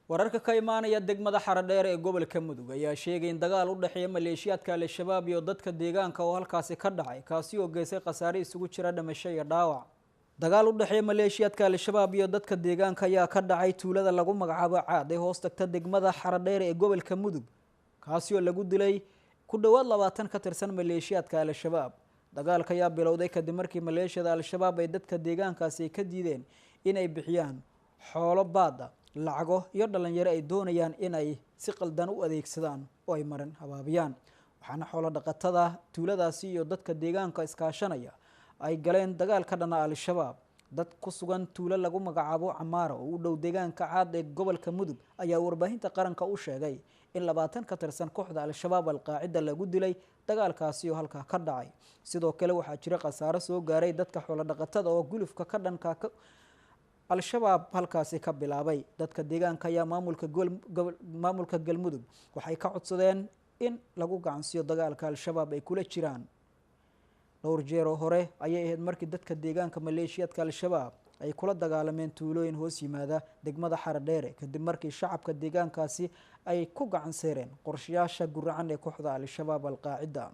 wararka ka imaanaya degmada Xaradheer ee gobolka Mudug ayaa sheegay in dagaal u dhaxeeya maleeshiyaadka Al-Shabaab iyo dadka deegaanka oo halkaasi ka dhacay kaasi oo geysay khasaare isugu jira dhimasho iyo dhaawac. Dagaal u dhaxeeya maleeshiyaadka Al-Shabaab iyo dadka deegaanka ayaa ka dhacay tuulada lagu magacaabo Caad ee hoos tagta degmada Xaradheer ee gobolka Mudug kaasi oo lagu dilay ku dhawaad 20 ka tirsan maleeshiyaadka Al-Shabaab. Dagaalka ayaa bilowday kadib markii maleeshiyada Al-Shabaab ay dadka deegaankaasi ka diideen inay bixiyaan xoolo baad lacago iyo dhalinyaro ay doonayaan inay si qaldan u adeegsadaan oo ay marin habaabiyaan. Waxaana xoolo dhaqatada tuuladaasi iyo dadka deegaanka iskaashanaya ay galeen dagaal ka dhana Al-Shabaab. dad ku sugan tuulo lagu magacaabo Camaaro oo u dhow deegaanka Caad ee gobolka Mudug ayaa warbaahinta qaranka u sheegay in 20 ka tirsan kooxda Al-Shabaab Al-Qaacida lagu dilay dagaalkaasi oo halka ka dhacay. sidoo kale waxaa jira khasaare soo gaaray dadka xoolo dhaqatada oo gulufka ka dhanka Al-Shabaab halkaasi ka bilaabay. dadka deegaanka ayaa maamulka Galmudug waxay ka codsadeen in lagu gacansiyo dagaalka Al-Shabaab ay kula jiraan. dhowr jeer oo hore ayay ahayd markii dadka deegaanka maleeshiyadka Al-Shabaab ay kula dagaalameen tuulooyin hoos yimaada degmada Xaradheer kadib markii shacabka deegaankaasi ay ku gacan saareen qorshayaasha guracan ee kooxda Al-Shabaab Al-Qaacida.